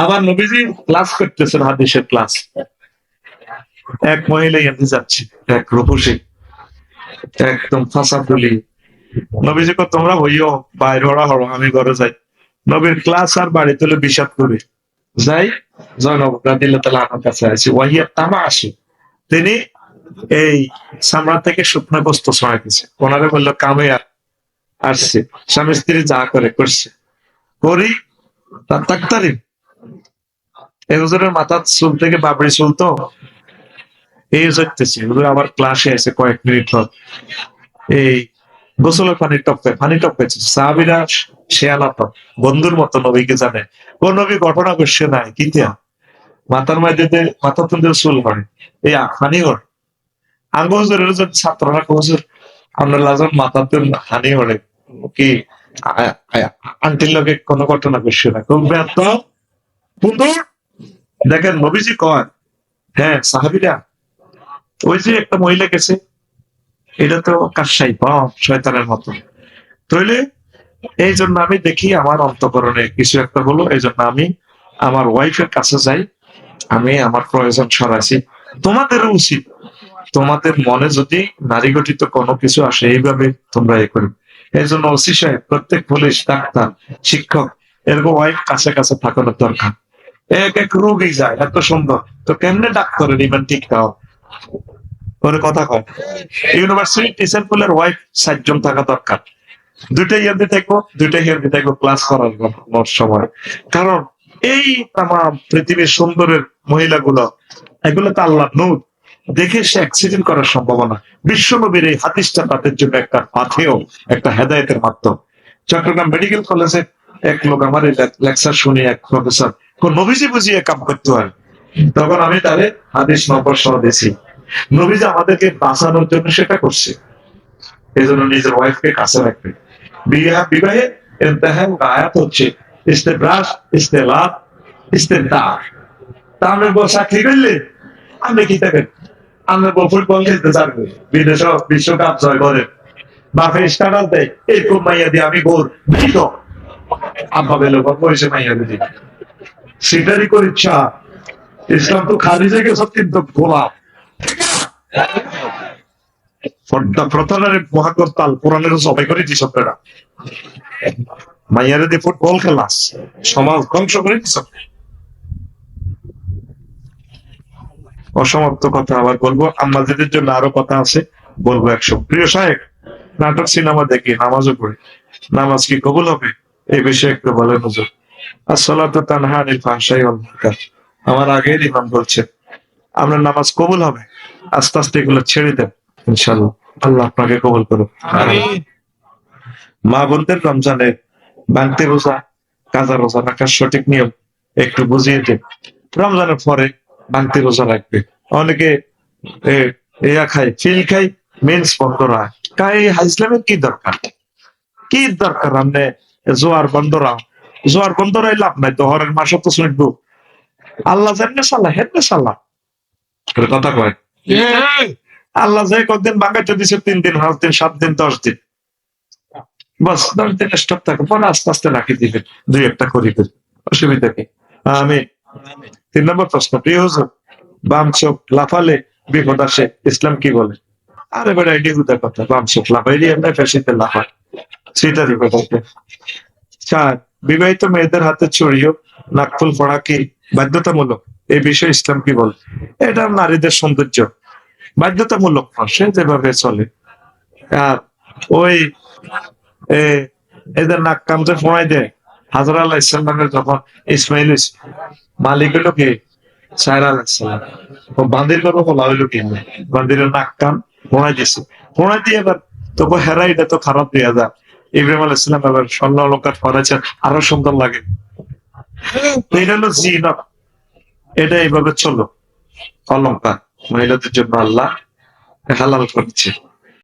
আবার নবীজি ক্লাস করতেছেন, হাদিসের ক্লাস। এক মহিলা এনে যাচ্ছে, এক রূপসী, একদম ফাঁসাফুলি। নবীজি কো তোমরা হইও, বাইরে ওরা হরো, আমি ঘরে যাই। নবীর ক্লাস আর বাড়ি তুলে বিষাদ করি যাই। জয়নব রাদিয়াল্লাহু তাআলা আমার কাছে আছে, ওয়াহিয়া তামা আসে। তিনি এই সামরা থেকে শুকনো বস্তু ছড়াইতেছে। ওনারে বললো কামে আসছে, স্বামী স্ত্রী যা করে করছে, করি তার তাক্তারি। এই হুজুরের মাথার চুল থেকে বাবরি চুল তো এই হইতেছে। হুজুর আবার ক্লাসে আছে কয়েক মিনিট পর, এই গোসলের পানি টপকাইছে। সাহাবীরা শেয়ালা তো বন্ধুর মতো নবীকে জানে, কোন নবী ঘটনা করছে নাই কিন্তু মাথার মধ্যে মাথা তুলতে চুল করে এই হানি করে। আঙ্গ হুজুরের ছাত্ররা হুজুর আপনার লাজন মাথা তুল হানি করে কি আন্টির লগে কোনো ঘটনা করছে না, খুব ব্যর্থ বন্ধু। দেখেন নবীজি কয়, হ্যাঁ সাহাবীরা ওই যে একটা মহিলা গেছে, এটা তো কারসাই বা শয়তানের মতো। তাইলে এই জন্য আমি দেখি আমার অন্তঃকরণে কিছু একটা হলো, এই জন্য আমি আমার ওয়াইফের কাছে যাই, আমি আমার প্রয়োজন সরাইছি। তোমাদেরও উচিত, তোমাদের মনে যদি নারী গঠিত কোনো কিছু আসে এইভাবে তোমরা এ করবে। এই জন্য ওসি সাহেব, প্রত্যেক পুলিশ, ডাক্তার, শিক্ষক এরকম ওয়াইফ কাছে কাছে থাকানোর দরকার। এক এক রোগী যায় এত সুন্দর, তো কেমনে ডাক্তারের ইমান ঠিক নাও ওর কথা কয়। ইউনিভার্সিটি টিচার পুলের ওয়াইফ 60 জন থাকা দরকার। দুইটাই ইয়ার দিয়ে থাকবো, দুইটাই ইয়ার দিয়ে থাকবো ক্লাস করার সময়। কারণ এই তামাম পৃথিবীর সুন্দরের মহিলাগুলো, এগুলো তো আল্লাহ নূর, দেখে সে অ্যাক্সিডেন্ট করার সম্ভাবনা। বিশ্ব নবীর এই হাদিসটা তাদের জন্য একটা পাথেয়, একটা হেদায়েতের মাধ্যম। চট্টগ্রাম মেডিকেল কলেজে এক লোক আমার লেকচার শুনি, এক প্রফেসর নবীজি বুঝিয়ে কাম করতে হয়, তখন আমি তারে হাদিস নম্বর সহ দিয়েছি। নবীজি আমাদেরকে বাঁচানোর জন্য সেটা করছে। এই জন্য নিজের ওয়াইফকে কাছে রাখবে। বিবাহে ইমতিহান আয়াত হচ্ছে ইস্তেব্রাস, ইস্তেলাত, ইস্তেদার। তাহলে চাকরি করলে আপনি কি থাকেন, আমরা ফুটবল খেলতে যাবে বিদেশ, বিশ্বকাপ জয় করে বাপে স্টার্টার দেয়, এই খুব মাইয়া দিয়ে আমি গোর ভীত আব্বা বেলো বয়সে মাইয়া দিদি সেটারই করে ইচ্ছা। ইসলাম তো খালি জায়গায় সব কিন্তু গোলাপ প্রথমের মহাকর্তাল কোরআনের সবাই করে কৃষকেরা মাইয়ারে দিয়ে ফুটবল খেলাস সমাজ ধ্বংস করে কৃষক। অসমাপ্ত কথা আবার বলবো, আমাদের জন্য আরো কথা আছে, বলবো 100। প্রিয় সাহেব, নাটক সিনেমা দেখি, নামাজও পড়ি, নামাজ কি কবুল হবে এই বিষয়ে একটু বলেন হুজুর। আসসালাতু তানহা আনিল ফাহশাই ওয়াল মুনকার। আমার আগের ইমাম বলছেন আপনার নামাজ কবুল হবে, আস্তে আস্তে এগুলো ছেড়ে দেন ইনশাআল্লাহ। আল্লাহ আপনাকে কবুল করুন। মা বোনদের রমজানে ভাঙতে রোজা, কাজা রোজা রাখার সঠিক নিয়ম একটু বুঝিয়ে দেন। রমজানের পরে ভাঙতে রোজা রাখবে। অনেকে ইয়া খায়, ফিল খাই, মেন্স বন্ধ রাখ কাই ইসলামের কি দরকার, কি দরকার? আপনি জোয়ার বন্ধ রাখ, জোয়ার বন্ধ রাই লাভ নাই তো, হরের মাসে তো শুনবো আল্লাহ যেমনে সাল্লাহ হেমনে সাল্লাহ কথা কয়। আল্লাহ যে কতদিন বাঙাইতে দিছে, 3 দিন, 5 দিন, 7 দিন, 10 দিন, বাস 10 দিন স্টপ থাকে, পরে আস্তে আস্তে রাখি দিবেন, 2-1টা করি দিন, অসুবিধা কি। আমি 3 নম্বর প্রশ্ন, প্রিয় হুজুর, বাম চোখ লাফালে বিপদ আসে, ইসলাম কি বলে? আরে বেটা এটি হুদার কথা, বাম চোখ লাফাইলে আমরা ফেসিতে লাফায়, সেটা বিপদ আসবে। 4, বিবাহিত মেয়েদের হাতে চড়িও নাকফুল পড়া কি বাধ্যতামূলক? এই বিষয়ে ইসলাম কি বলে? এটা নারীদের সৌন্দর্য, বাধ্যতামূলক সে যেভাবে চলে। আর ওই এদের নাক কামতে ফোনাই দেয়। হাজরা আল্লাহ ইসলামের যখন ইসমাইল মালিক হলো কি সাইরা আলাইসালাম, বান্দির কথা বলা হইলো কি বান্দিরের নাক কান ফোনাই দিছে, ফোনাই দিয়ে এবার তবু হেরাই এটা তো খারাপ দেওয়া যায়। ইব্রাহিম আলাইহিস সালাম এবার স্বর্ণ অলঙ্কার পরাইছেন, আরো সুন্দর লাগে। এটা হলো জিনাত, এটা এইভাবে চলো। অলঙ্কার মহিলাদের জন্য আল্লাহ হালাল করেছে।